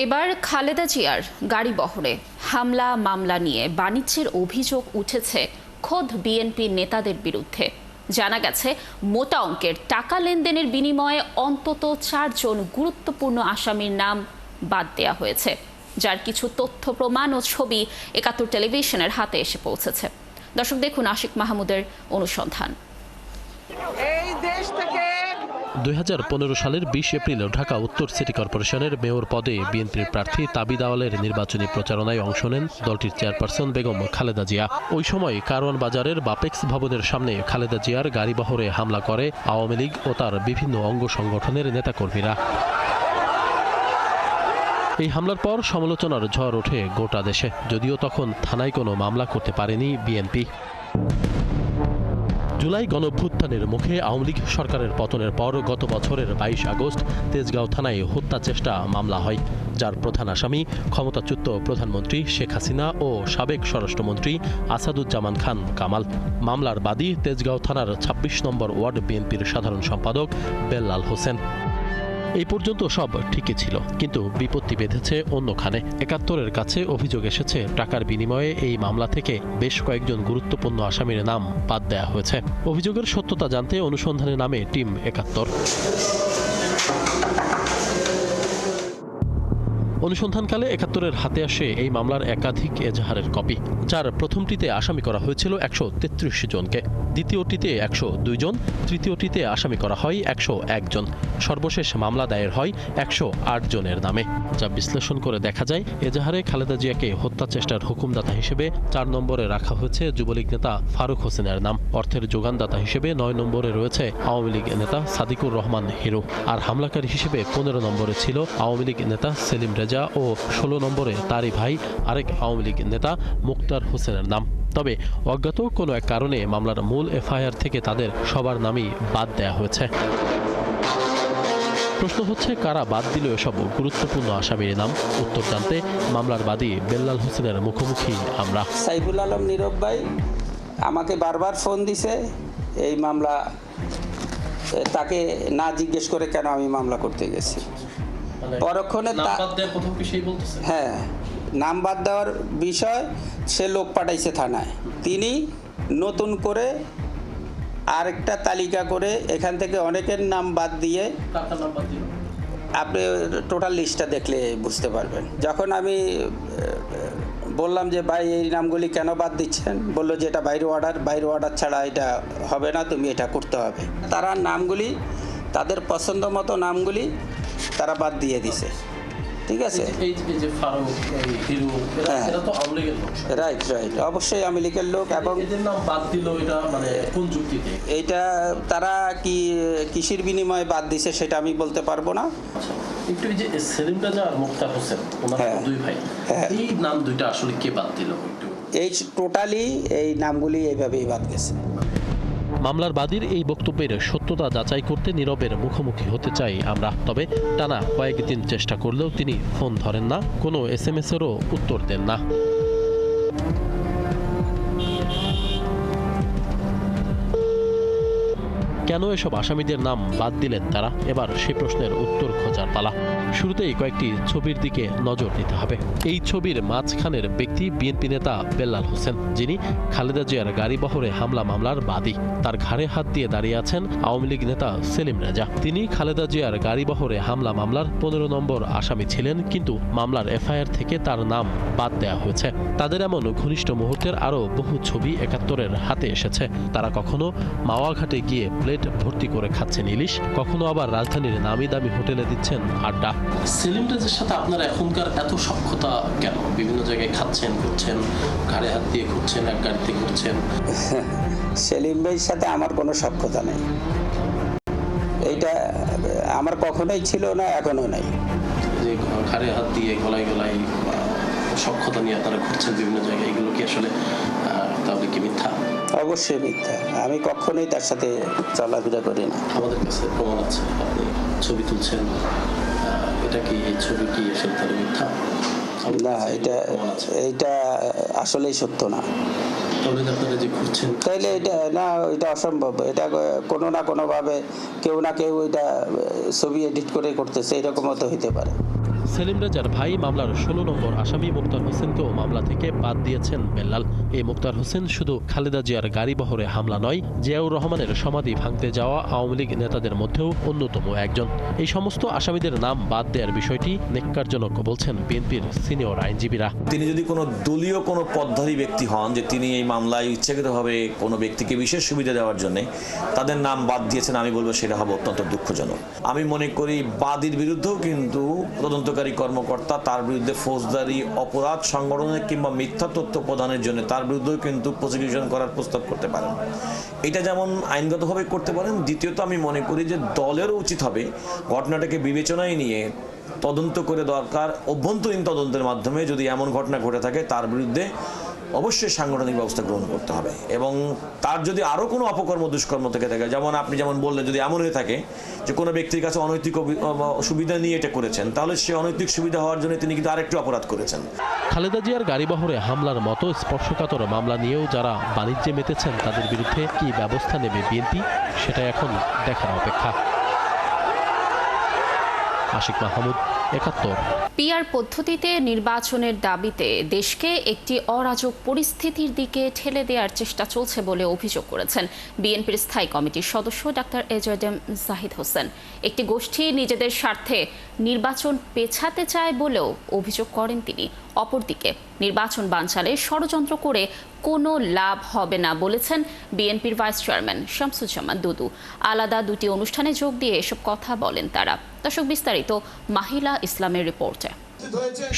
এবার খালেদা জিয়ার গাড়িবহরে হামলা মামলা নিয়ে বাণিজ্যের অভিযোগ উঠেছে খোদ বিএনপির নেতাদের বিরুদ্ধে। জানা গেছে, মোটা অঙ্কের টাকা লেনদেনের বিনিময়ে অন্তত 4 জন গুরুত্বপূর্ণ আসামির নাম বাদ দেয়া হয়েছে, যার কিছু তথ্য প্রমাণ ও ছবি ৭১ টেলিভিশনের হাতে এসে পৌঁছেছে। দর্শক দেখুন আশিক মাহমুদের অনুসন্ধান। ২০১৫ সালের ২০ এপ্রিল ঢাকা উত্তর সিটি কর্পোরেশনের মেয়র পদে বিএনপির প্রার্থী তাবিদ আওয়ালের নির্বাচনী প্রচারণায় অংশ নেন দলটির চেয়ারপারসন বেগম খালেদা জিয়া। ওই সময় কারওয়ান বাজারের বাপেক্স ভবনের সামনে খালেদা জিয়ার গাড়িবহরে হামলা করে আওয়ামী লীগ ও তার বিভিন্ন অঙ্গ সংগঠনের নেতাকর্মীরা। এই হামলার পর সমালোচনার ঝড় ওঠে গোটা দেশে, যদিও তখন থানায় কোনো মামলা করতে পারেনি বিএনপি। জুলাই গণঅভ্যুত্থানের মুখে আওয়ামী লীগ সরকারের পতনের পর গত বছরের ২২ আগস্ট তেজগাঁও থানায় হত্যা চেষ্টা মামলা হয়, যার প্রধান আসামি ক্ষমতাচ্যুত প্রধানমন্ত্রী শেখ হাসিনা ও সাবেক স্বরাষ্ট্রমন্ত্রী আসাদুজ্জামান খান কামাল। মামলার বাদী তেজগাঁও থানার ২৬ নম্বর ওয়ার্ড বিএনপির সাধারণ সম্পাদক বেল্লাল হোসেন। এই পর্যন্ত সব ঠিকই ছিল, কিন্তু বিপত্তি বেঁধেছে অন্যখানে। ৭১-এর কাছে অভিযোগ এসেছে টাকার বিনিময়ে এই মামলা থেকে বেশ কয়েকজন গুরুত্বপূর্ণ আসামির নাম বাদ দেওয়া হয়েছে। অভিযোগের সত্যতা জানতে অনুসন্ধানে নামে টিম ৭১। অনুসন্ধানকালে ৭১-এর হাতে আসে এই মামলার একাধিক এজাহারের কপি, যার প্রথমটিতে আসামি করা হয়েছিল ১৩৩ জনকে, দ্বিতীয়টিতে ১০২ জন, তৃতীয়টিতে আসামি করা হয় ১০১ জন। সর্বশেষ মামলা দায়ের হয় ১০৮ জনের নামে। যা বিশ্লেষণ করে দেখা যায়, এজাহারে খালেদা জিয়াকে হত্যা চেষ্টার হুকুমদাতা হিসেবে ৪ নম্বরে রাখা হয়েছে যুবলীগ নেতা ফারুক হোসেনের নাম। অর্থের যোগানদাতা হিসেবে ৯ নম্বরে রয়েছে আওয়ামী লীগ নেতা সাদিকুর রহমান হিরো। আর হামলাকারী হিসেবে ১৫ নম্বরে ছিল আওয়ামী লীগ নেতা সেলিম রেজা ও ১৬ নম্বরে তারই ভাই আরেক আওয়ামী লীগ নেতা মুক্তার হোসেনের নাম। তবে অজ্ঞাত কোনো এক কারণে মামলার মূল এফআইআর থেকে তাদের সবার নামই বাদ দেয়া হয়েছে। প্রশ্ন হচ্ছে, কারা বাদ দিল এসব গুরুত্বপূর্ণ আসামির নাম? উত্তর জানতে মামলার বাদী বেল্লাল হোসেনের মুখোমুখি আমরা। সাইফুল আলম নীরব ভাই আমাকে বারবার ফোন দিছে এই মামলা, তাকে না জিজ্ঞেস করে কেন আমি মামলা করতে গেছি। পরক্ষণে হ্যাঁ, নাম বাদ দেওয়ার বিষয় সে লোক পাঠাইছে থানায়। তিনি নতুন করে আরেকটা তালিকা করে এখান থেকে অনেকের নাম বাদ দিয়ে, আপনি টোটাল লিস্টটা দেখলে বুঝতে পারবেন। যখন আমি বললাম যে ভাই এই নামগুলি কেন বাদ দিচ্ছেন, বললো যে এটা বাইরে অর্ডার ছাড়া এটা হবে না, তুমি এটা করতে হবে। তারা নামগুলি, তাদের পছন্দ মতো নামগুলি তারা বাদ দিয়ে দিছে। ঠিক আছে, রাইট, অবশ্যই আওয়ামী লীগের লোক। এবং এইটা তারা কি কিসের বিনিময়ে বাদ দিছে সেটা আমি বলতে পারবো না। একটু এই যে সেলিম রাজা আর মুক্তার হোসেন, ওনারা দুই ভাই, এই নাম দুইটা আসলে কে বাদ দিল? এই টোটালি এই নামগুলি এইভাবেই বাদ গেছে। মামলার বাদীর এই বক্তব্যের সত্যতা যাচাই করতে নীরবের মুখোমুখি হতে চাই আমরা। তবে টানা কয়েকদিন চেষ্টা করলেও তিনি ফোন ধরেন না, কোনো SMS-এরও উত্তর দেন না। কেন এসব আসামিদের নাম বাদ দিলেন তারা? এবার সেই প্রশ্নের উত্তর খোঁজার পালা। শুরুতেই কয়েকটি ছবির দিকে নজর দিতে হবে। এই ছবির মাঝখানের ব্যক্তি বিএনপি নেতা বেল্লাল হোসেন, যিনি খালেদা জিয়ার গাড়িবহরে হামলা মামলার বাদী। তার ঘাড়ে হাত দিয়ে দাঁড়িয়ে আছেন আওয়ামী লীগ নেতা সেলিম রেজা। তিনি খালেদা জিয়ার গাড়িবহরে হামলা মামলার ১৫ নম্বর আসামি ছিলেন, কিন্তু মামলার এফআইআর থেকে তার নাম বাদ দেওয়া হয়েছে। তাদের এমন ঘনিষ্ঠ মুহূর্তের আরও বহু ছবি ৭১-এর হাতে এসেছে। তারা কখনো মাওয়াঘাটে গিয়ে প্লেট ভর্তি করে খাচ্ছেন ইলিশ, কখনো আবার রাজধানীর নামি দামি হোটেলে দিচ্ছেন আড্ডা। সেলিম রেজার সাথে আপনার এখনকার এত সখ্যতা কেন? বিভিন্ন জায়গায় খাচ্ছেন, ঘুরছেন, ঘাড়ে হাত দিয়ে ঘুরছেন, এক গাড়িতে ঘুরছেন। সেলিম ভাইয়ের সাথে আমার কোনো সখ্যতা নেই, এইটা আমার কখনোই ছিল না, এখনো নাই। যে ঘাড়ে হাত দিয়ে গলায় গলায় সখ্যতা নিয়ে আপনারা ঘুরছেন বিভিন্ন জায়গায়, এগুলো কি আসলে তাহলে কি মিথ্যা? অবশ্যই মিথ্যা, আমি কখনোই তার সাথে চলাফেরা করি না। আমাদের কাছে প্রমাণ আছে, আপনি ছবি তুলছেন, এটা কি, এই ছবি কি আসলে তাহলে মিথ্যা? না, এইটা আসলেই সত্য না। তাইলে এটা অসম্ভব। এটা কোনো না কোনোভাবে কেউ না কেউ এটা ছবি এডিট করে করতেছে, এরকমও তো হইতে পারে। সেলিম রেজার ভাই মামলার 16 নম্বর আসামি মুক্তার হোসেনকেও মামলা থেকে বাদ দিয়েছেন বেল্লাল। এই মুক্তার হোসেন শুধু খালেদা জিয়ার গাড়িবহরে হামলা নয়, জিয়াউর রহমানের সমাধি ভাঙতে যাওয়া আওয়ামী লীগ নেতাদের মধ্যেও অন্যতম একজন। এই সমস্ত আসামিদের নাম বাদ দেওয়ার বিষয়টি নেক্কারজনক বলছেন বিএনপির সিনিয়র আইনজীবীরা। তিনি যদি কোনো দলীয় কোনো পদধারী ব্যক্তি হন, যে তিনি এই মামলায় ইচ্ছাকৃতভাবে কোনো ব্যক্তিকে বিশেষ সুবিধা দেওয়ার জন্য তাদের নাম বাদ দিয়েছেন, আমি বলবো সেটা হবে অত্যন্ত দুঃখজনক। আমি মনে করি বাদীর বিরুদ্ধেও কিন্তু তদন্তকারী কর্মকর্তা তার বিরুদ্ধে ফৌজদারি অপরাধ সংগঠনের কিংবা মিথ্যা তথ্য প্রদানের জন্য তার বিরুদ্ধেও কিন্তু প্রসিকিউশন করার প্রস্তাব করতে পারেন। এটা যেমন আইনগতভাবে করতে পারেন। দ্বিতীয়ত আমি মনে করি যে দলেরও উচিত হবে ঘটনাটাকে বিবেচনায় নিয়ে তদন্ত করে দরকার অভ্যন্তরীণ তদন্তের মাধ্যমে যদি এমন ঘটনা ঘটে থাকে তার বিরুদ্ধে অবশ্যই সাংগঠনিক ব্যবস্থা গ্রহণ করতে হবে। এবং তার যদি আরও কোনো অপকর্ম দুষ্কর্ম থেকে থাকে, যেমন আপনি যেমন বললেন, যদি এমন হয়ে থাকে যে কোনো ব্যক্তির কাছে অনৈতিক সুবিধা নিয়ে এটা করেছেন, তাহলে সে অনৈতিক সুবিধা হওয়ার জন্য তিনি কিন্তু আরেকটু অপরাধ করেছেন। খালেদা জিয়ার গাড়িবহরে হামলার মতো স্পর্শকাতর মামলা নিয়েও যারা বাণিজ্যে মেতেছেন তাদের বিরুদ্ধে কি ব্যবস্থা নেবে বিএনপি, সেটা এখন দেখার অপেক্ষা। আশিক মাহমুদ, ৭১। পিআর পদ্ধতিতে নির্বাচনের দাবিতে দেশকে একটি অরাজক পরিস্থিতির দিকে ঠেলে দেওয়ার চেষ্টা চলছে বলে অভিযোগ করেছেন বিএনপির স্থায়ী কমিটির সদস্য ডাক্তার এজেডএম জাহিদ হোসেন। একটি গোষ্ঠী নিজেদের স্বার্থে নির্বাচন পেছাতে চায় বলেও অভিযোগ করেন তিনি। অপরদিকে নির্বাচন বানচালে ষড়যন্ত্র করে কোনো লাভ হবে না বলেছেন বিএনপির ভাইস চেয়ারম্যান শামসুজ্জামান দুদু। আলাদা দুটি অনুষ্ঠানে যোগ দিয়ে এসব কথা বলেন তারা। দর্শক, বিস্তারিত মাহিলা ইসলামের রিপোর্টে।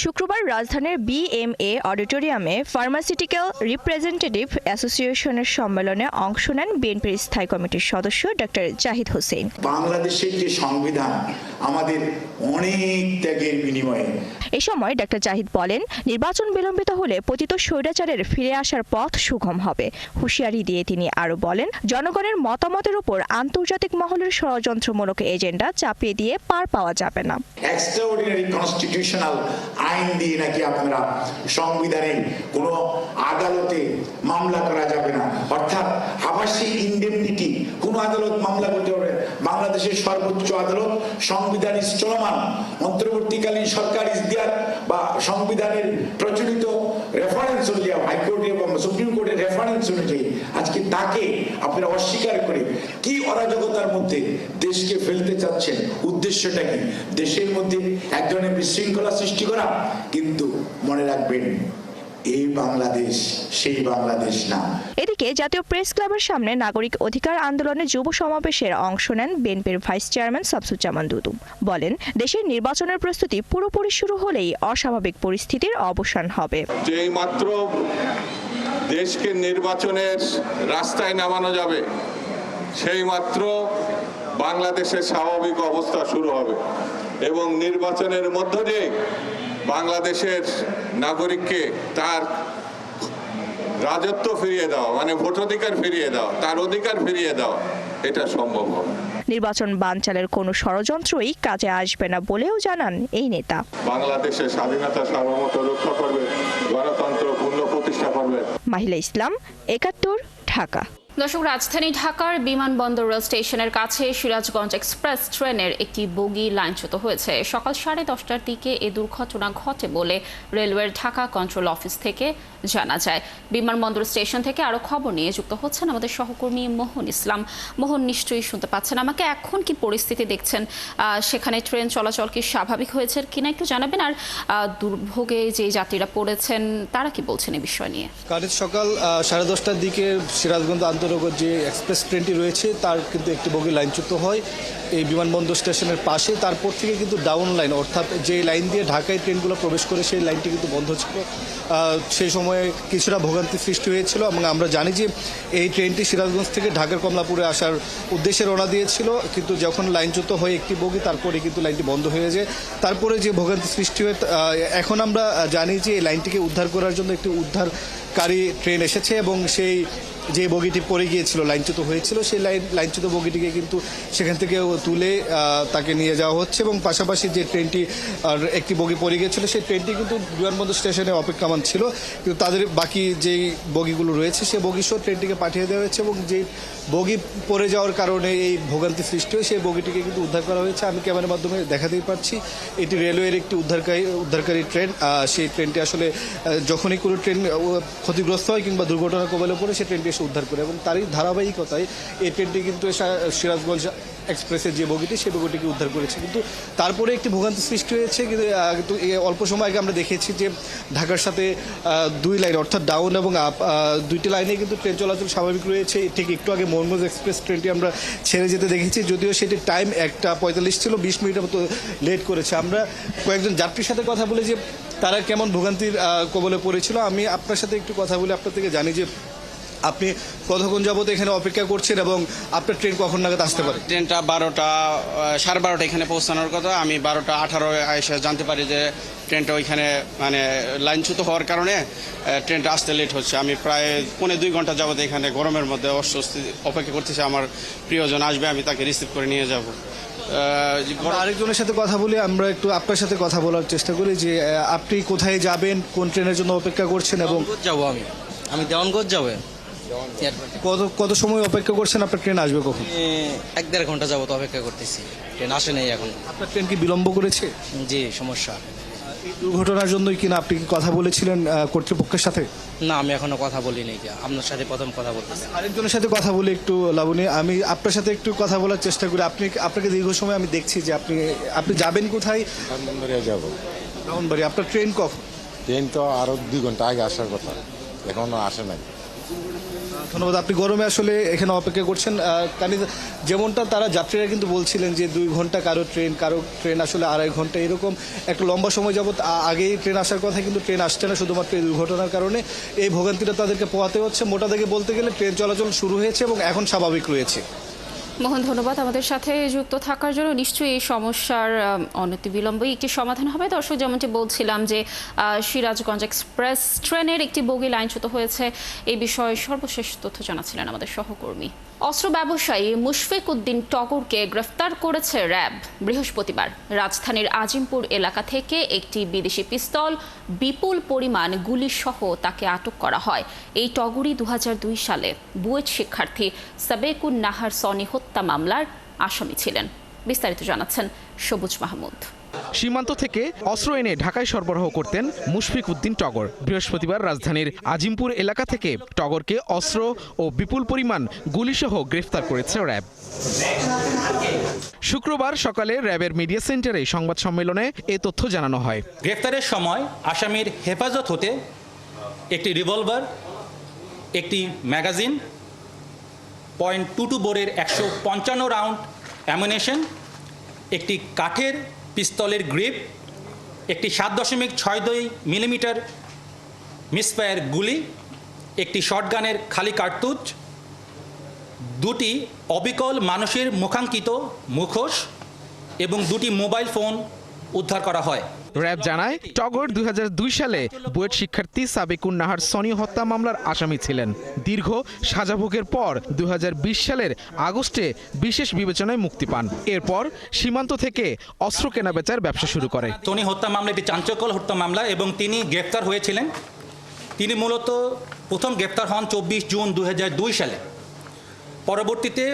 শুক্রবার রাজধানীর বিএমএ অডিটোরিয়ামে ফার্মাসিউটিক্যাল রিপ্রেজেন্টেটিভ অ্যাসোসিয়েশনের সম্মেলনে অংশ নেন বিএনপির স্থায়ী কমিটির সদস্য ডক্টর জাহিদ হোসেন। বাংলাদেশের যে সংবিধান আমাদের অনেক ত্যাগের বিনিময়ে। এ সময় ডক্টর জাহিদ বলেন, নির্বাচন বিলম্বিত হলে পতিত স্বৈরাচারের ফিরে আসার পথ সুগম হবে। হুঁশিয়ারি দিয়ে তিনি আরো বলেন, জনগণের মতামতের উপর আন্তর্জাতিক মহলের ষড়যন্ত্রমূলক এজেন্ডা চাপিয়ে দিয়ে পার পাওয়া যাবে না। এক্সট্রাঅর্ডিনারি কনস্টিটিউশনাল আইন দিয়ে নাকি আপনারা সংবিধানে কোনো আদালতে মামলা করা যাবে না, অর্থাৎ আবাসিক ইনডেমনিটি কোনো আদালত মামলা করতে পারবে। বাংলাদেশের সর্বোচ্চ আদালত সংবিধান চলমান, অন্তর্বর্তীকালীন সরকার ইজদিয়ার বা সংবিধানের প্রচলিত রেফারেন্স অনুযায়ী, হাইকোর্টে এবং সুপ্রিম কোর্টের রেফারেন্স অনুযায়ী আজকে তাকে আপনারা অস্বীকার করে কি অরাজকতার মধ্যে দেশকে ফেলতে চাচ্ছেন? উদ্দেশ্যটা কি? দেশের মধ্যে এক ধরনের বিশৃঙ্খলা সৃষ্টি করা। কিন্তু মনে রাখবেন, এই বাংলাদেশ সেই বাংলাদেশ না। এদিকে জাতীয় প্রেস ক্লাবের সামনে নাগরিক অধিকার আন্দোলনে যুব সমাবেশের অংশ নেন বিএনপির ভাইস চেয়ারম্যান শামসুজ্জামান দুদু। বলেন, দেশের নির্বাচনের প্রস্তুতি পুরোপুরি শুরু হলেই অস্বাভাবিক পরিস্থিতির অবসান হবে। যেই মাত্র দেশকে নির্বাচনের রাস্তায় নামানো যাবে, সেই মাত্র বাংলাদেশের স্বাভাবিক অবস্থা শুরু হবে এবং নির্বাচনের মধ্য দিয়ে বাংলাদেশের নাগরিককে তার রাজত্ব ফিরিয়ে দেওয়া, মানে ভোটাধিকার ফিরিয়ে দেওয়া, তার অধিকার ফিরিয়ে দেওয়া, এটা সম্ভব হবে। নির্বাচন বানচালের কোনো ষড়যন্ত্রই কাজে আসবে না বলেও জানান এই নেতা। বাংলাদেশের স্বাধীনতা সার্বভৌমত্ব রক্ষা করবে, গণতন্ত্র পূর্ণ প্রতিষ্ঠা করবে। মাহিলা ইসলাম, ৭১, ঢাকা। দর্শক, রাজধানী ঢাকার বিমানবন্দর রেল স্টেশনের কাছে সিরাজগঞ্জ এক্সপ্রেস ট্রেনের একটি বগি লাইনচ্যুত হয়েছে। সকাল 10:30টার দিকে এ দুর্ঘটনা ঘটে বলে রেলওয়ের ঢাকা কন্ট্রোল অফিস থেকে জানা যায়। বিমানবন্দর স্টেশন থেকে আরো খবর নিয়ে যুক্ত হচ্ছেন আমাদের সহকর্মী মোহন ইসলাম। মোহন, নিশ্চয়ই শুনতে পাচ্ছেন আমাকে। এখন কি পরিস্থিতি দেখছেন? সেখানে ট্রেন চলাচল কি স্বাভাবিক হয়েছে কিনা একটু জানাবেন। আর দুর্ভোগে যে যাত্রীরা পড়েছেন তারা কি বলছেন এই বিষয় নিয়ে? কাল সকাল 10:30টার দিকে সিরাজগঞ্জ আন্তর্গত যে এক্সপ্রেস ট্রেনটি রয়েছে তার কিন্তু একটি বগি লাইনচ্যুত হয় এই বিমানবন্দর স্টেশনের পাশে। তারপর থেকে কিন্তু ডাউন লাইন, অর্থাৎ যে লাইন দিয়ে ঢাকায় ট্রেনগুলো প্রবেশ করে সেই লাইনটি কিন্তু বন্ধ ছিল। সেই সময়ে কিছুটা ভোগান্তি সৃষ্টি হয়েছিল এবং আমরা জানি যে এই ট্রেনটি সিরাজগঞ্জ থেকে ঢাকার কমলাপুরে আসার উদ্দেশ্যে রওনা দিয়েছিল, কিন্তু যখন লাইনচ্যুত হয় একটি বগি তারপরে কিন্তু লাইনটি বন্ধ হয়ে যায়। তারপরে যে ভোগান্তি সৃষ্টি হয়, এখন আমরা জানি যে এই লাইনটিকে উদ্ধার করার জন্য একটি উদ্ধারকারী ট্রেন এসেছে এবং সেই যে বগিটি পড়ে গিয়েছিল, লাইনচ্যুত হয়েছিল, সেই লাইনচ্যুত বগিটিকে কিন্তু সেখান থেকে তুলে তাকে নিয়ে যাওয়া হচ্ছে এবং পাশাপাশি যে ট্রেনটি আর একটি বগি পড়ে গিয়েছিল সেই ট্রেনটি কিন্তু বিমানবন্দর স্টেশনে অপেক্ষমান ছিল, কিন্তু তাদের বাকি যেই বগিগুলো রয়েছে সেই বগি সহ ট্রেনটিকে পাঠিয়ে দেওয়া হয়েছে এবং যে বগি পড়ে যাওয়ার কারণে এই ভোগান্তি সৃষ্টি হয় সেই বগিটিকে কিন্তু উদ্ধার করা হয়েছে। আমি ক্যামেরার মাধ্যমে দেখাতেই পারছি এটি রেলওয়ের একটি উদ্ধারকারী ট্রেন। সেই ট্রেনটি আসলে যখনই কোনো ট্রেন ক্ষতিগ্রস্ত হয় কিংবা দুর্ঘটনার কবলে পড়ে সেই ট্রেনটি এসে উদ্ধার করে এবং তারই ধারাবাহিকতায় এই ট্রেনটি কিন্তু সিরাজগঞ্জ এক্সপ্রেসের যে বগিটি সেই বগিটিকে উদ্ধার করেছে, কিন্তু তারপরে একটি ভোগান্তি সৃষ্টি হয়েছে। কিন্তু অল্প সময় আগে আমরা দেখেছি যে ঢাকার সাথে দুই লাইন অর্থাৎ ডাউন এবং আপ দুইটি লাইনে কিন্তু ট্রেন চলাচল স্বাভাবিক রয়েছে। ঠিক একটু আগে মোহনগঞ্জ এক্সপ্রেস ট্রেনটি আমরা ছেড়ে যেতে দেখেছি, যদিও সেটি টাইম 1:45 ছিল, 20 মিনিটের মতো লেট করেছে। আমরা কয়েকজন যাত্রীর সাথে কথা বলে যে তারা কেমন ভোগান্তির কবলে পড়েছিল, আমি আপনার সাথে একটু কথা বলে আপনার থেকে জানি যে আপনি কতক্ষণ যাবত এখানে অপেক্ষা করছেন এবং আপনার ট্রেন কখন নাগাদ আসতে পারে? ট্রেনটা সাড়ে 12টা এখানে পৌঁছানোর কথা। আমি 12:18 এসে জানতে পারি যে ট্রেনটা ওইখানে মানে লাইনচ্যুত হওয়ার কারণে ট্রেনটা আসতে লেট হচ্ছে। আমি প্রায় 2.5 ঘন্টা যাবত এখানে গরমের মধ্যে অস্বস্তি অপেক্ষা করতেছি। আমার প্রিয়জন আসবে, আমি তাকে রিসিভ করে নিয়ে যাব। আরেকজনের সাথে কথা বলি, আমরা একটু আপনার সাথে কথা বলার চেষ্টা করি যে আপনি কোথায় যাবেন, কোন ট্রেনের জন্য অপেক্ষা করছেন এবং যাবো আমি দেওয়ানগঞ্জ যাবো। কত সময় অপেক্ষা করছেন? আপনার ট্রেন আসবে কখন? 1-1.5 ঘন্টা যাবো তো অপেক্ষা করতেছি, ট্রেন আসে নাই এখন। আপনার ট্রেন কি বিলম্ব করেছে? জি, সমস্যা। এই দুর্ঘটনার জন্যই কিনা আপনি কি কথা বলেছিলেন কর্তৃপক্ষের সাথে? না, আমি এখনো কথা বলিনি, আপনার সাথে প্রথম কথা বলতেছি। আরেকজনের সাথে কথা বলে একটু লাবণী, আমি আপনার সাথে একটু কথা বলার চেষ্টা করি। আপনাকে দীর্ঘ সময় আমি দেখছি যে আপনি যাবেন কোথায়? ব্রাহ্মণবাড়িয়া যাব। ব্রাহ্মণবাড়ি। আপনার ট্রেন কখন? ট্রেন তো আরো 2 ঘন্টা আগে আসার কথা, এখনো আসে নাই। ধন্যবাদ। আপনি গরমে আসলে এখানে অপেক্ষা করছেন, যেমনটা তারা যাত্রীরা কিন্তু বলছিলেন যে 2 ঘন্টা কারো ট্রেন আসলে 2.5 ঘন্টা, এরকম একটা লম্বা সময় যাবত আগেই ট্রেন আসার কথা, কিন্তু ট্রেন আসছে না শুধুমাত্র এই দুর্ঘটনার কারণে। এই ভোগান্তিটা তাদেরকে পোহাতে হচ্ছে। মোটা দাগে বলতে গেলে ট্রেন চলাচল শুরু হয়েছে এবং এখন স্বাভাবিক রয়েছে। মোহন, ধন্যবাদ আমাদের সাথে যুক্ত থাকার জন্য। নিশ্চয়ই এই সমস্যার অনতিবিলম্বে একটি সমাধান হবে। দর্শক, যেমনটি বলছিলাম যে সিরাজগঞ্জ এক্সপ্রেস ট্রেনের একটি বগি লাইনচ্যুত হয়েছে, এই বিষয়ে সর্বশেষ তথ্য জানাচ্ছিলেন আমাদের সহকর্মী। অস্ত্র ব্যবসায়ী মুশফিক উদ্দিন টগরকে গ্রেফতার করেছে র্যাব। বৃহস্পতিবার রাজধানীর আজিমপুর এলাকা থেকে একটি বিদেশি পিস্তল, বিপুল পরিমাণ গুলিসহ তাকে আটক করা হয়। এই টগরই 2002 সালে বুয়েট শিক্ষার্থী সাবেকুন নাহার সনি হত্যা মামলার আসামি ছিলেন। বিস্তারিত জানাচ্ছেন সবুজ মাহমুদ। সীমান্ত থেকে অস্ত্র এনে ঢাকায় সরবরাহ করতেন মুশফিক উদ্দিন টগর। বৃহস্পতিবার রাজধানীর আজিমপুর এলাকা থেকে টগরকে অস্ত্র ও বিপুল পরিমাণ গুলিসহ গ্রেফতার করেছে র্যাব। শুক্রবার সকালে র্যাবের মিডিয়া সেন্টারে সংবাদ সম্মেলনে এ তথ্য জানানো হয়। গ্রেফতারের সময় আসামির হেফাজত হতে একটি রিভলভার, একটি ম্যাগাজিন, .22 বোরের 155 রাউন্ড অ্যামুনেশন, একটি কাঠের পিস্তলের গ্রিপ, একটি 7.62 মিলিমিটার মিসফায়ার গুলি, একটি শটগানের খালি কার্তুজ, 2টি অবিকল মানুষের মুখাঙ্কিত মুখোশ এবং 2টি মোবাইল ফোন উদ্ধার করা হয়। র্যাব জানায় টগর 2002 সালে বুয়েট শিক্ষার্থী সাবেকুন নাহার সনি হত্যা মামলার আসামি ছিলেন। দীর্ঘ সাজাভোগের পর 2020 সালের আগস্টে বিশেষ বিবেচনায় মুক্তি পান। এরপর সীমান্ত থেকে অস্ত্র কেনাবেচার ব্যবসা শুরু করে। সনি হত্যা মামলা একটি চাঞ্চল্যকর হত্যা মামলা এবং তিনি গ্রেফতার হয়েছিলেন। তিনি মূলত প্রথম গ্রেফতার হন 24 জুন 2002 সালে। পরবর্তীতে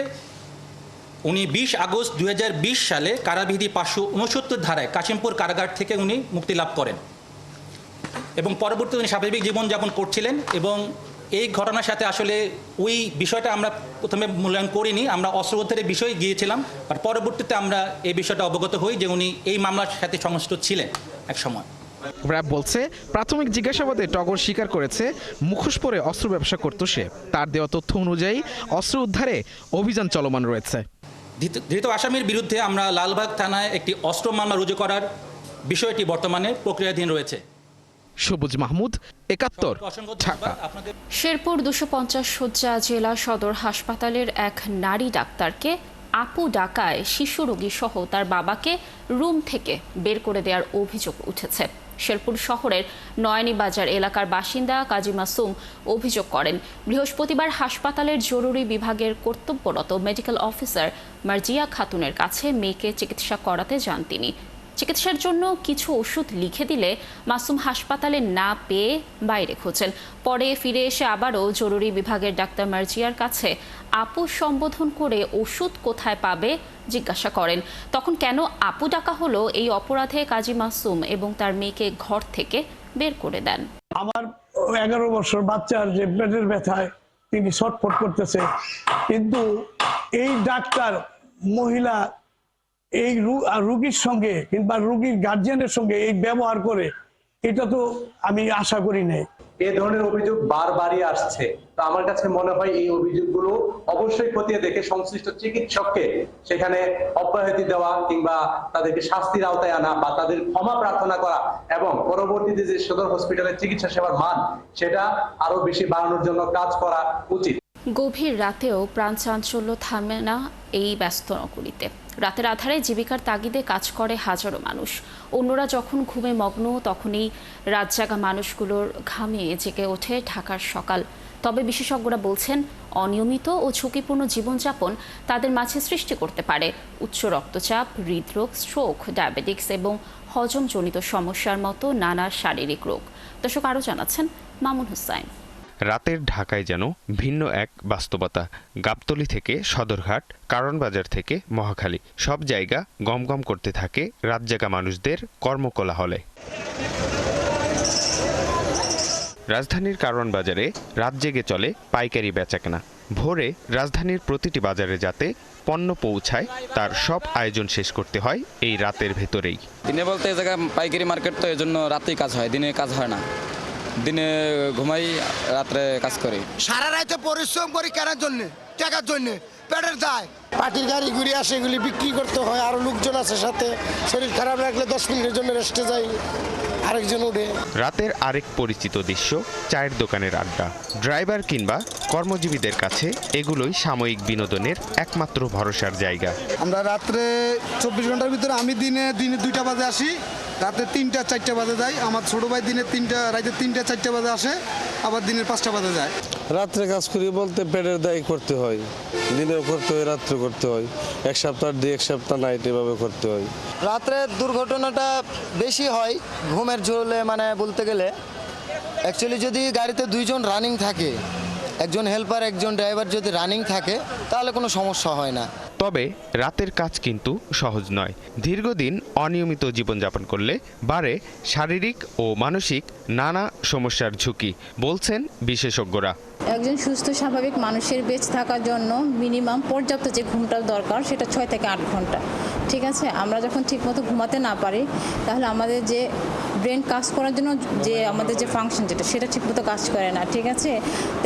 উনি 20 আগস্ট 2020 সালে কারাবিধি 569 ধারায় কাশিমপুর কারাগার থেকে উনি মুক্তি লাভ করেন এবং পরবর্তীতে উনি স্বাভাবিক জীবনযাপন করছিলেন। এবং এই ঘটনার সাথে আসলে ওই বিষয়টা আমরা প্রথমে মূল্যায়ন করিনি, আমরা অস্ত্র উদ্ধারের বিষয়ে গিয়েছিলাম, আর পরবর্তীতে আমরা এই বিষয়টা অবগত হই যে উনি এই মামলার সাথে সংশ্লিষ্ট ছিলেন এক সময়। র্যাব বলছে প্রাথমিক জিজ্ঞাসাবাদে টগর স্বীকার করেছে মুখোশ পরে অস্ত্র ব্যবসা করত সে। তার দেওয়া তথ্য অনুযায়ী অস্ত্র উদ্ধারে অভিযান চলমান রয়েছে। ধৃত আসামির বিরুদ্ধে আমরা লালবাগ থানায় একটি অস্ত্র মামলা রুজু করার বিষয়টি বর্তমানে প্রক্রিয়াধীন রয়েছে। সবুজ মাহমুদ, 71, ঢাকা। শেরপুর 250 শয্যা জেলা সদর হাসপাতালের এক নারী ডাক্তারকে আপু ডাকায় শিশু রোগী সহ তার বাবাকে রুম থেকে বের করে দেওয়ার অভিযোগ উঠেছে। শেরপুর শহরের নয়নী বাজার এলাকার বাসিন্দা কাজী মাসুম অভিযোগ করেন, বৃহস্পতিবার হাসপাতালের জরুরি বিভাগের কর্তব্যরত মেডিকেল অফিসার মার্জিয়া খাতুনের কাছে মেয়েকে চিকিৎসা করাতে যান তিনি। চিকিৎসার জন্য কিছু ওষুধ লিখে দিলে মাসুম হাসপাতালে না পেয়ে বাইরে খোঁজেন। পরে ফিরে এসে আবারও জরুরি বিভাগের ডাক্তার মার্জিয়ার কাছে আপু সম্বোধন করে ওষুধ কোথায় পাবে জিজ্ঞাসা করেন। তখন কেন আপু ডাকা হলো, এই অপরাধে কাজী মাসুম এবং তার মেয়েকে ঘর থেকে বের করে দেন। আমার 11 বছর বাচ্চার যে পেটের ব্যথায় তিনি ছটফট করতেছে, কিন্তু এই ডাক্তার মহিলা এই রোগীর সঙ্গে কিংবা রোগীর গার্জিয়ানের সঙ্গে এই ব্যবহার করে, এটা তো আমি আশা করি নাই। এই ধরনের অভিযোগ বারবারই আসছে। তো আমার কাছে মনে হয় এই অভিযোগগুলো অবশ্যই খতিয়ে দেখে সংশ্লিষ্ট চিকিৎসককে সেখানে অব্যাহতি দেওয়া কিংবা তাদেরকে শাস্তির আওতায় আনা বা তাদের ক্ষমা প্রার্থনা করা এবং পরবর্তীতে যে সদর হসপিটালের চিকিৎসা সেবার মান সেটা আরো বেশি বাড়ানোর জন্য কাজ করা উচিত। গভীর রাতেও প্রাণ চাঞ্চল্য থামে না এই ব্যস্ত নগরীতে। রাতের আধারে জীবিকার তাগিদে কাজ করে হাজারো মানুষ। অন্যরা যখন ঘুমে মগ্ন, তখনই রাতজাগা মানুষগুলোর ঘামে জেগে ওঠে ঢাকার সকাল। তবে বিশেষজ্ঞরা বলছেন, অনিয়মিত ও ঝুঁকিপূর্ণ জীবনযাপন তাদের মাঝে সৃষ্টি করতে পারে উচ্চ রক্তচাপ, হৃদরোগ, স্ট্রোক, ডায়াবেটিক্স এবং হজমজনিত সমস্যার মতো নানা শারীরিক রোগ। দর্শক আরও জানাচ্ছেন মামুন হুসাইন। রাতের ঢাকায় যেন ভিন্ন এক বাস্তবতা। গাবতলী থেকে সদরঘাট, কারণ বাজার থেকে মহাখালী, সব জায়গা গমগম করতে থাকে রাতজাগা মানুষদের কর্মকোলাহলে। রাজধানীর কারণ বাজারে রাত জেগে চলে পাইকারি বেচাকেনা। ভোরে রাজধানীর প্রতিটি বাজারে যাতে পণ্য পৌঁছায় তার সব আয়োজন শেষ করতে হয় এই রাতের ভেতরেই। দিনে বলতে এই জায়গা পাইকারি মার্কেট, তো এই জন্য রাতেই কাজ হয়, দিনে কাজ হয় না। দিনে ঘুমাই, রাত্রে কাজ করি। সারা রাতে পরিশ্রম করি কেনার জন্য, টাকার জন্য, পেটের দায়। পার্টির গাড়ি ঘুরে আসে, এগুলি বিক্রি করতে হয়। আরো লোকজন আছে সাথে, শরীর খারাপ লাগলে 10 মিনিটের জন্য রেস্টে যাই, আরেকজন উঠে। রাতের আরেক পরিচিত দৃশ্য চায়ের দোকানের আড্ডা। ড্রাইভার কিংবা কর্মজীবীদের কাছে এগুলোই সাময়িক বিনোদনের একমাত্র ভরসার জায়গা। আমরা রাত্রে 24 ঘন্টার ভিতরে, আমি দিনে 2টা বাজে আসি, রাতে 3টা 4টা বাজে যাই। আমার ছোট ভাই দিনে রাতে 3টা 4টা বাজে আসে, আবার দিনের 5টা বাজে যায়। রাত্রে কাজ করি বলতে পেটের দায় করতে হয়, দিনেও করতে হয়, রাত্রে করতে হয়। এক সপ্তাহ দিয়ে এক সপ্তাহ নাইট এভাবে করতে হয়। রাত্রে দুর্ঘটনাটা বেশি হয় ঘুমের ঝোলে, মানে বলতে গেলে অ্যাকচুয়ালি যদি গাড়িতে 2 জন রানিং থাকে, একজন হেল্পার একজন ড্রাইভার যদি রানিং থাকে, তাহলে কোনো সমস্যা হয় না। তবে রাতের কাজ কিন্তু সহজ নয়। দীর্ঘদিন অনিয়মিত জীবনযাপন করলে বাড়ে শারীরিক ও মানসিক নানা সমস্যার ঝুঁকি, বলছেন বিশেষজ্ঞরা। একজন সুস্থ স্বাভাবিক মানুষের বেঁচে থাকার জন্য মিনিমাম পর্যাপ্ত যে ঘুমটা দরকার সেটা 6 থেকে 8 ঘন্টা। ঠিক আছে, আমরা যখন ঠিকমতো ঘুমাতে না পারি, তাহলে আমাদের যে ব্রেন কাজ করার জন্য যে আমাদের যে ফাংশন সেটা ঠিকমতো কাজ করে না। ঠিক আছে,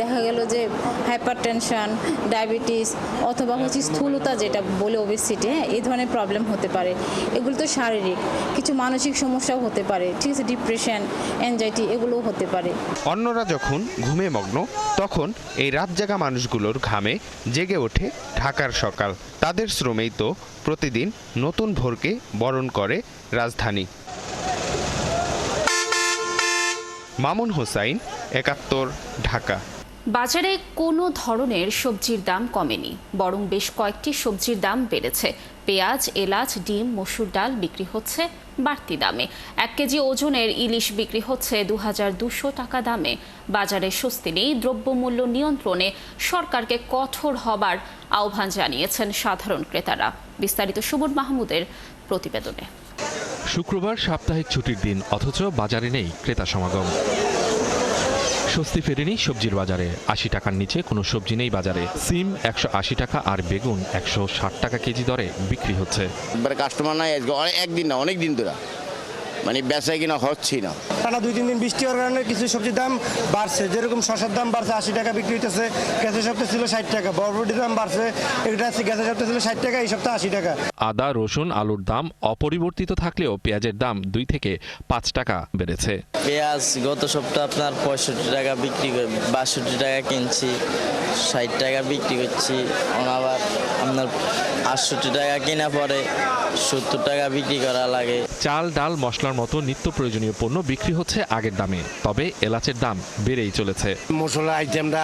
দেখা গেল যে হাইপারটেনশন, ডায়াবেটিস অথবা স্থূলতা, যেটা বলে ওবেসিটি, এই ধরনের প্রবলেম হতে পারে। এগুলো তো শারীরিক, কিছু মানসিক সমস্যাও হতে পারে। ঠিক আছে, ডিপ্রেশন, অ্যাংজাইটি এগুলোও হতে পারে। অন্যরা যখন ঘুমে মগ্ন, তখন এই রাতজাগা মানুষগুলোর ঘামে জেগে ওঠে ঢাকার সকাল। তাদের শ্রমেই তো প্রতিদিন নতুন ভোরকে বরণ করে রাজধানী। মামুন হুসাইন, 71, ঢাকা। বাজারে কোনো ধরনের সবজির দাম কমেনি, বরং বেশ কয়েকটি সবজির দাম বেড়েছে। পেঁয়াজ, এলাচ, ডিম, মসুর ডাল বিক্রি হচ্ছে বাড়তি দামে। 1 কেজি ওজনের ইলিশ বিক্রি হচ্ছে 2200 টাকা দামে। বাজারে স্বস্তি নেই। দ্রব্যমূল্য নিয়ন্ত্রণে সরকারকে কঠোর হবার আহ্বান জানিয়েছেন সাধারণ ক্রেতারা। বিস্তারিত সুমন মাহমুদের প্রতিবেদনে। শুক্রবার সাপ্তাহিক ছুটির দিন, অথচ বাজারে নেই ক্রেতা সমাগম। স্বস্তি ফেরেনি সবজির বাজারে। 80 টাকার নিচে কোনো সবজি নেই বাজারে। সিম 180 টাকা আর বেগুন 160 টাকা কেজি দরে বিক্রি হচ্ছে। কাস্টমার নাই, একদিন না, অনেক দিন ধরে মানে বেচা কিনা হচ্ছে না। টানা 2-3 দিন বৃষ্টি হওয়ার কারণে কিছু সবজির দাম বাড়ছে, যেরকম শসার দাম বাড়ছে 80 টাকা বিক্রি হইতেছে, গ্যাসের সপ্তাহে ছিল 60 টাকা, বরবটির দাম বাড়ছে, এটা আছে গ্যাসের সপ্তাহে ছিল 60 টাকা, এই সপ্তাহে 80 টাকা। আদা, রসুন, আলুর দাম অপরিবর্তিত থাকলেও পেঁয়াজের দাম 2 থেকে 5 টাকা বেড়েছে। পেঁয়াজ গত সপ্তাহে আপনার 65 টাকা বিক্রি, 62 টাকা কিনছি, 60 টাকা বিক্রি করছি, আবার আপনার 68 টাকা কেনা পরে 70 টাকা বিক্রি করা লাগে। চাল, ডাল, মশলার মতো নিত্য প্রয়োজনীয় পণ্য বিক্রি হচ্ছে আগের দামে, তবে এলাচের দাম বেড়েই চলেছে। মশলা আইটেমটা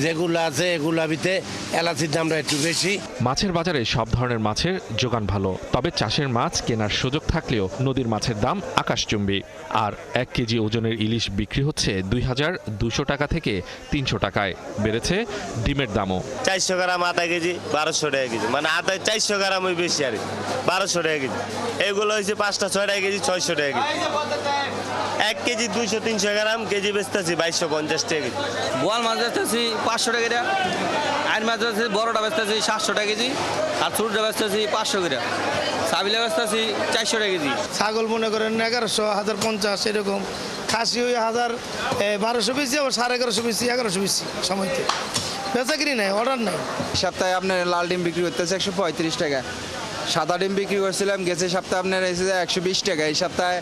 যেগুলো আছে এগুলো ভিতরে এলাচির দামটা একটু বেশি। মাছের বাজারে সব ধরনের মাছের যোগান ভালো, তবে চাষের মাছ কেনার সুযোগ থাকলেও নদীর মাছের দাম আকাশচুম্বী। আর 1 কেজি ওজনের ইলিশ বিক্রি হচ্ছে 2200 টাকা থেকে 300 টাকায়। বেড়েছে ডিমের দামও। 400 গ্রাম আধা কেজি 1200 টাকা কেজি, মানে আধা 400 গ্রাম ওই বেশি আর 1200 টাকা কেজি। এগুলো হচ্ছে 5টা 6 টাকা কেজি 600 টাকা কেজি। 1 কেজি 200-300 গ্রাম কেজি বেচতেছি 2250 টাকা কেজি। বোয়াল মাছ বেচতেছি 500 টাকা করে, আইন মাছ বেচতেছি বড়টা বেচতেছি 700 টাকা কেজি, আর ছোটটা বেচতেছি 500 করে, সাবিলা বেচতেছি 400 টাকা কেজি। ছাগল মনে করেন 1100, 1050 এরকম, খাসি ওই 1200 বেশি, আবার 1150 বেশি, 1100 বেশি সময়তে বেচা কিনি নাই, অর্ডার নাই। সপ্তাহে আপনার লাল ডিম বিক্রি করতেছে 135 টাকা, সাদা ডিম বিক্রি করছিলাম গেছে সপ্তাহে আপনার এসেছে 120 টাকা, এই সপ্তাহে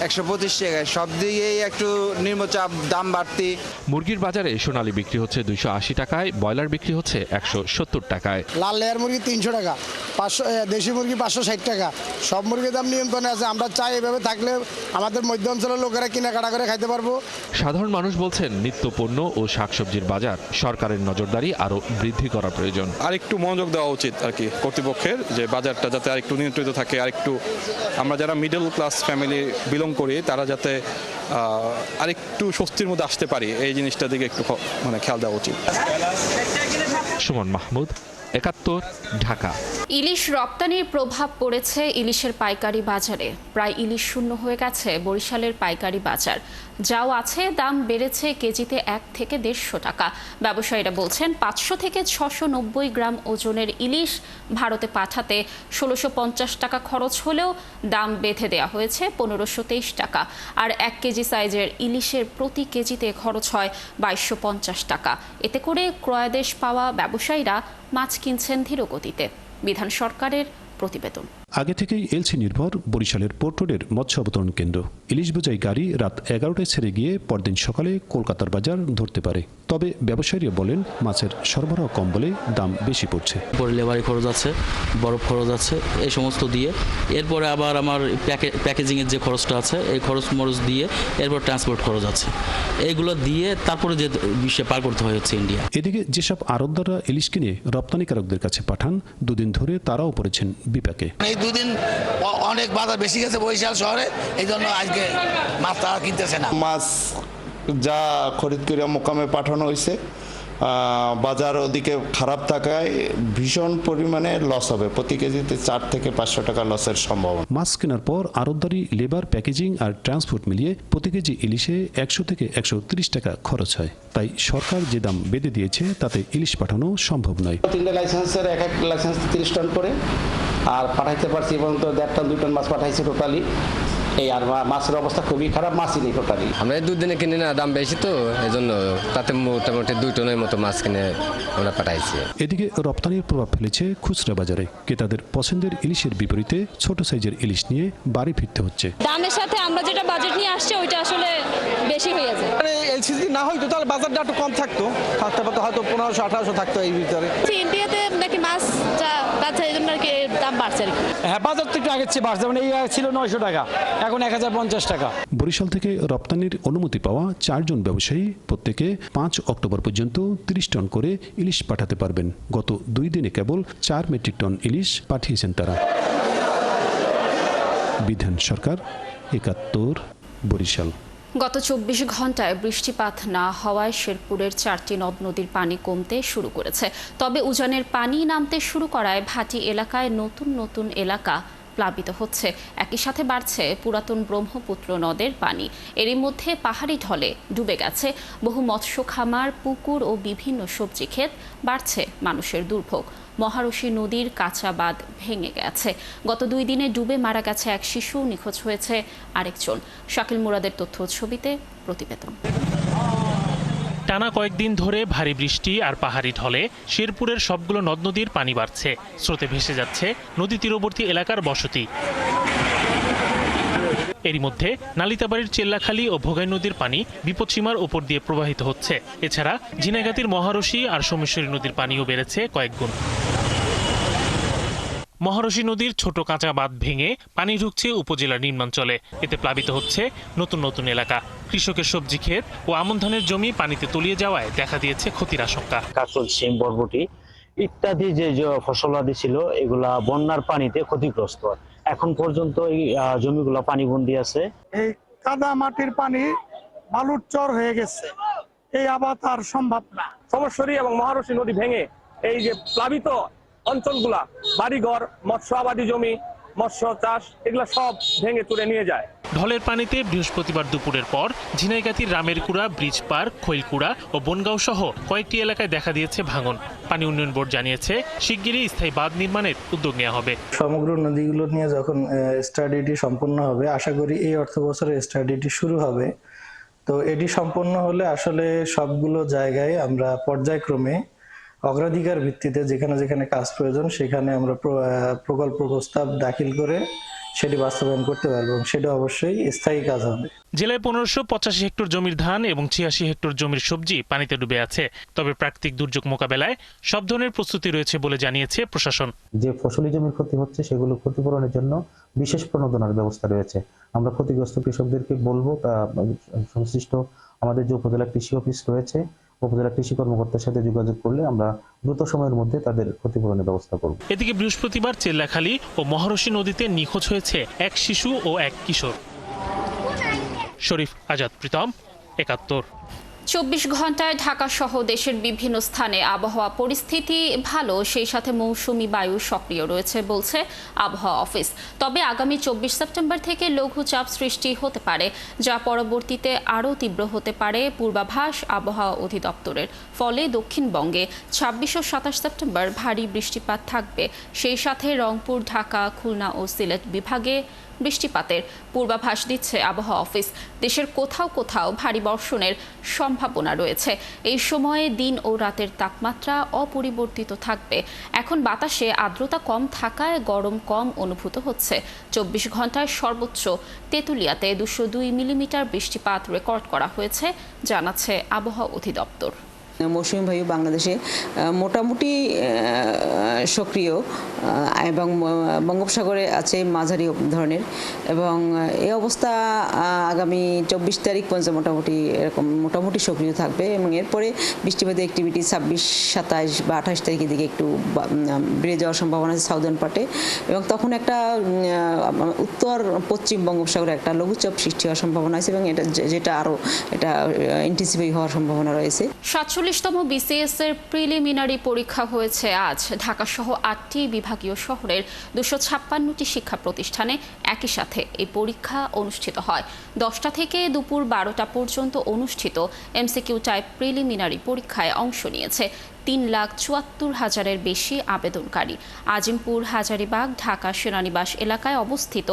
125 টাকা। সব দিকেই একটু নিম্নচাপ, দাম বাড়তি। মুরগির বাজারে সোনালী বিক্রি হচ্ছে 280 টাকায়, ব্রয়লার বিক্রি হচ্ছে 170 টাকায়। লাল লেয়ার মুরগি 300 টাকা, 500 দেশি মুরগি 560 টাকা। সব মুরগির দাম নিয়ন্ত্রণে আছে। আমরা চাই এভাবে থাকলে আমাদের মধ্য অঞ্চলের লোকেরা কেনাকাটা করে খাইতে পারবো। সাধারণ মানুষ বলছেন নিত্য পণ্য ও শাকসবজির বাজার সরকারের নজরদারি আরও বৃদ্ধি করা প্রয়োজন। আরেকটু মনোযোগ দেওয়া উচিত আর কি কর্তৃপক্ষের, যে বাজারটা যাতে আরেকটু নিয়ন্ত্রিত থাকে, আরেকটু আমরা যারা মিডল ক্লাস ফ্যামিলি বিলং করি তারা যাতে আরেকটু স্বস্তির মধ্যে আসতে পারি, এই জিনিসটার দিকে একটু মানে খেয়াল দেওয়া উচিত। সুমন মাহমুদ, 71, ঢাকা। ইলিশ রপ্তানির প্রভাব পড়েছে ইলিশের পাইকারি বাজারে। প্রায় ইলিশ শূন্য হয়ে গেছে বরিশালের পাইকারি বাজার। যাও আছে, দাম বেড়েছে কেজিতে 1 থেকে 150 টাকা। ব্যবসায়ীরা বলছেন 500 থেকে 690 গ্রাম ওজনের ইলিশ ভারতে পাঠাতে 1650 টাকা খরচ হলেও দাম বেঁধে দেওয়া হয়েছে 1523 টাকা। আর 1 কেজি সাইজের ইলিশের প্রতি কেজিতে খরচ হয় 2250 টাকা। এতে করে ক্রয়াদেশ পাওয়া ব্যবসায়ীরা মাছ কিনছেন ধীর গতিতে। বিধান সরকারের প্রতিবেদন। আগে থেকেই এলসি নির্ভর বরিশালের পোর্ট রোডের মৎস্য অবতরণ কেন্দ্র। ইলিশ বোঝাই গাড়ি রাত 11টায় ছেড়ে গিয়ে পরদিন সকালে কলকাতার বাজার ধরতে পারে। তবে ব্যবসায়ীরা বলেন মাছের সরবরাহ কম বলে দাম বেশি পড়ছে। পরে লেবারি খরচ আছে, বরফ খরচ আছে, এই সমস্ত দিয়ে এরপরে আবার আমার প্যাকেজিংয়ের যে খরচটা আছে এই খরচ মরচ দিয়ে এরপর ট্রান্সপোর্ট খরচ আছে, এইগুলো দিয়ে তারপরে যে বিশ্বে পার করতে হচ্ছে ইন্ডিয়া। এদিকে যেসব আড়তদাররা ইলিশ কিনে রপ্তানিকারকদের কাছে পাঠান, দুদিন ধরে তারাও পড়েছেন বিপাকে। এই দুদিন অনেক বাজার বেশি গেছে বরিশাল শহরে, এই জন্য আজকে মাছ তারা কিনতেছে না। মাছ যা খরিদ করে মোকামে পাঠানো হয়েছে, বাজার ওদিকে খারাপ থাকায় ভীষণ পরিমাণে লস হবে। প্রতি কেজিতে 4 থেকে 500 টাকা লসের সম্ভাবনা। মাছ কেনার পর আড়তদারি, লেবার, প্যাকেজিং আর ট্রান্সপোর্ট মিলিয়ে প্রতি কেজি ইলিশে 100 থেকে 130 টাকা খরচ হয়। তাই সরকার যে দাম বেঁধে দিয়েছে তাতে ইলিশ পাঠানো সম্ভব নয়। 3টা লাইসেন্সের এক লাইসেন্স 30 টন করে, আর পাঠাইতে পারছি এবং 1.5 টন 2 টন মাছ পাঠাইছে টোটালি। এই আর মাছের অবস্থা খুবই খারাপ, মাছই নেই টোটালি। আমরা দুদিনে কিনি না, দাম বেশি তো এই জন্য, তাতে মোটামুটি 2 টনের মতো মাছ কিনে আমরা পাঠাইছি। এদিকে রপ্তানির প্রভাব ফেলেছে খুচরা বাজারে। ক্রেতাদের পছন্দের ইলিশের বিপরীতে ছোট সাইজের ইলিশ নিয়ে বাড়ি ফিরতে হচ্ছে। দামের সাথে আমরা যেটা বাজেট নিয়ে আসছে ওইটা আসলে বেশি হয়ে যায়। এলসিসি না হয়তো তাহলে বাজারটা একটু কম থাকতো, হয়তো 1500-1800 থাকতো এই ভিতরে। ইন্ডিয়াতে নাকি মাছ যা বাড়ছে এই জন্য আর কি দাম বাড়ছে আর কি। হ্যাঁ, বাজার তো একটু আগের চেয়ে বাড়ছে, মানে এই ছিল 900 টাকা, এখন 1050 টাকা। বরিশাল থেকে রপ্তানির অনুমতি পাওয়া 4 জন ব্যবসায়ী প্রত্যেকে 5 অক্টোবর পর্যন্ত 30 টন করে ইলিশ পাঠাতে পারবেন। গত 2 দিনে কেবল 4 মেট্রিক টন ইলিশ পাঠিয়েছেন তারা। বিধান সরকার, 71, বরিশাল। গত 24 ঘন্টায় বৃষ্টিপাত না হওয়ায় শেরপুরের 4টি নদ নদীর পানি কমতে শুরু করেছে। তবে উজানের পানি নামতে শুরু করায় ভাটি এলাকায় নতুন নতুন এলাকা প্লাবিত হচ্ছে। একই সাথে বাড়ছে পুরাতন ব্রহ্মপুত্র নদের পানি। এরই মধ্যে পাহাড়ি ঢলে ডুবে গেছে বহু মৎস্য খামার, পুকুর ও বিভিন্ন সবজি ক্ষেত। বাড়ছে মানুষের দুর্ভোগ। মহারশী নদীর কাঁচা বাঁধ ভেঙে গেছে। গত 2 দিনে ডুবে মারা গেছে এক শিশু, নিখোঁজ হয়েছে আরেকজন। শাকিল মুরাদের তথ্য ছবিতে প্রতিবেদন। টানা কয়েকদিন ধরে ভারী বৃষ্টি আর পাহাড়ি ঢলে শেরপুরের সবগুলো নদ নদীর পানি বাড়ছে। স্রোতে ভেসে যাচ্ছে নদী তীরবর্তী এলাকার বসতি। এরই মধ্যে নালিতাবাড়ির চেল্লাখালী ও ভোগাই নদীর পানি বিপদসীমার ওপর দিয়ে প্রবাহিত হচ্ছে। এছাড়া ঝিনাইগাতির মহারশী আর সোমেশ্বরী নদীর পানিও বেড়েছে কয়েক গুণ। মহারশী নদীর ছোট কাঁচা বাঁধ ভেঙে পানি ঢুকছে উপজেলার নিম্নাঞ্চলে। এতে প্লাবিত হচ্ছে নতুন নতুন এলাকা। কৃষকের সবজি ক্ষেত ও আমন ধানের জমি পানিতে তলিয়ে যাওয়ায় দেখা দিয়েছে ক্ষতির আশঙ্কা। কাঁচল, শিম, বরবটি ইত্যাদি যে ফসলাদি ছিল এগুলা বন্যার পানিতে ক্ষতিগ্রস্ত। এখন পর্যন্ত এই জমিগুলো পানিবন্দী আছে। এই কাদা মাটির পানি বালুর চর হয়ে গেছে, এই আবাদ আর সম্ভব না। সোমেশ্বরী এবং মহারশী নদী ভেঙে এই যে প্লাবিত অঞ্চলগুলা, বাড়িঘর, মৎস্য আবাদি জমি, মৎস্য চাষ, এগুলা সব ভেঙে তুলে নিয়ে যায়। ঢলের পানিতে বৃহস্পতিবার দুপুরের পর ঝিনাইগাতির রামেরকুড়া, ব্রিজ পার্ক, খৈলকুড়া ও বনগাঁও সহ কয়েকটি এলাকায় দেখা দিয়েছে ভাঙন। পানি উন্নয়ন বোর্ড জানিয়েছে শিগগিরই স্থায়ী বাঁধ নির্মাণের উদ্যোগ নেওয়া হবে। সমগ্র নদীগুলো নিয়ে যখন স্টাডিটি সম্পন্ন হবে, আশা করি এই অর্থ বছরে স্টাডিটি শুরু হবে। তো এটি সম্পন্ন হলে আসলে সবগুলো জায়গায় আমরা পর্যায়ক্রমে অগ্রাধিকার ভিত্তিতে যেখানে যেখানে কাজ প্রয়োজন সেখানে আমরা প্রকল্প প্রস্তাব দাখিল করে সেটি বাস্তবায়ন করতে পারবো এবং সেটা অবশ্যই স্থায়ী কাজ হবে। জেলায় 1585 হেক্টর জমির ধান এবং 86 হেক্টর জমির সবজি পানিতে ডুবে আছে। তবে প্রাকৃতিক দুর্যোগ মোকাবেলায় সব ধরনের প্রস্তুতি রয়েছে বলে জানিয়েছে প্রশাসন। যে ফসলি জমির ক্ষতি হচ্ছে সেগুলো ক্ষতিপূরণের জন্য বিশেষ প্রণোদনার ব্যবস্থা রয়েছে। আমরা ক্ষতিগ্রস্ত কৃষকদেরকে বলবো, তা সংশ্লিষ্ট আমাদের যে উপজেলা কৃষি অফিস রয়েছে, উপজেলা কৃষি কর্মকর্তার সাথে যোগাযোগ করলে আমরা দ্রুত সময়ের মধ্যে তাদের ক্ষতিপূরণের ব্যবস্থা করব। এদিকে বৃহস্পতিবার চেল্লাখালী ও মহারশী নদীতে নিখোঁজ হয়েছে এক শিশু ও এক কিশোর। শরীফ আজাদ প্রীতম, ৭১। 24 ঘন্টায় ঢাকা সহ দেশের বিভিন্ন স্থানে আবহাওয়া পরিস্থিতি ভালো, সেই সাথে মৌসুমি বায়ু সক্রিয় রয়েছে বলছে আবহাওয়া অফিস। তবে আগামী 24 সেপ্টেম্বর থেকে লঘুচাপ সৃষ্টি হতে পারে, যা পরবর্তীতে আরও তীব্র হতে পারে পূর্বাভাস আবহাওয়া অধিদপ্তরের। ফলে দক্ষিণবঙ্গে 26 ও 27 সেপ্টেম্বর ভারী বৃষ্টিপাত থাকবে। সেই সাথে রংপুর, ঢাকা, খুলনা ও সিলেট বিভাগে বৃষ্টিপাতের পূর্বাভাস দিচ্ছে আবহাওয়া অফিস। দেশের কোথাও কোথাও ভারী বর্ষণের সম্ভাবনা রয়েছে। এই সময়ে দিন ও রাতের তাপমাত্রা অপরিবর্তিত থাকবে। এখন বাতাসে আর্দ্রতা কম থাকায় গরম কম অনুভূত হচ্ছে। 24 ঘন্টায় সর্বোচ্চ তেঁতুলিয়াতে 202 মিলিমিটার বৃষ্টিপাত রেকর্ড করা হয়েছে, জানাচ্ছে আবহাওয়া অধিদপ্তর। মৌসুমী বায়ু বাংলাদেশে মোটামুটি সক্রিয় এবং বঙ্গোপসাগরে আছে মাঝারি ধরনের, এবং এই অবস্থা আগামী 24 তারিখ পর্যন্ত মোটামুটি সক্রিয় থাকবে। এবং এরপরে বৃষ্টিপাতের অ্যাক্টিভিটি 26, 27 বা 28 তারিখের দিকে একটু বেড়ে যাওয়ার সম্ভাবনা আছে সাউদার্ন পার্টে, এবং তখন একটা উত্তর পশ্চিম বঙ্গোপসাগরে একটা লঘুচাপ সৃষ্টি হওয়ার সম্ভাবনা আছে, এবং যেটা আরও ইন্টেন্সিফাই হওয়ার সম্ভাবনা রয়েছে। 47তম বিসিএস এর প্রিলিমিনারি পরীক্ষা হয়েছে আজ। ঢাকা সহ 8টি বিভাগীয় শহরের 256টি শিক্ষা প্রতিষ্ঠানে একই সাথে এই পরীক্ষা অনুষ্ঠিত হয়। 10টা থেকে দুপুর 12টা পর্যন্ত অনুষ্ঠিত এমসিকিউ টাইপ প্রিলিমিনারি পরীক্ষায় অংশ নিয়েছে 3,74,000-এর বেশি আবেদনকারী। আজিমপুর, হাজারীবাগ, ঢাকা সেনানিবাস এলাকায় অবস্থিত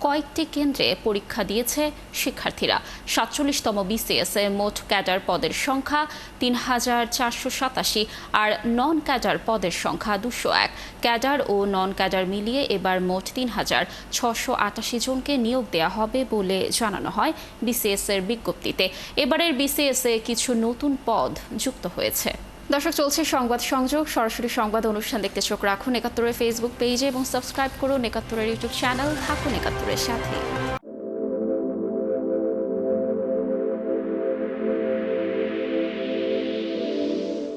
কয়েকটি কেন্দ্রে পরীক্ষা দিয়েছে শিক্ষার্থীরা। 47তম বিসিএস এ মোট ক্যাডার পদের সংখ্যা 3,487 আর নন ক্যাডার পদের সংখ্যা 201। ক্যাডার ও নন ক্যাডার মিলিয়ে এবার মোট 3,688 জনকে নিয়োগ দেওয়া হবে বলে জানানো হয় বিসিএস এর বিজ্ঞপ্তিতে। এবারের বিসিএস এ কিছু নতুন পদ যুক্ত হয়েছে। দর্শক, চলছে সংবাদ সংযোগ। সরাসরি সংবাদ অনুষ্ঠান দেখতে চোখ রাখুন ৭১-এর ফেসবুক পেজে এবং সাবস্ক্রাইব করুন ৭১-এর ইউটিউব চ্যানেল। থাকুন ৭১-এর সাথে।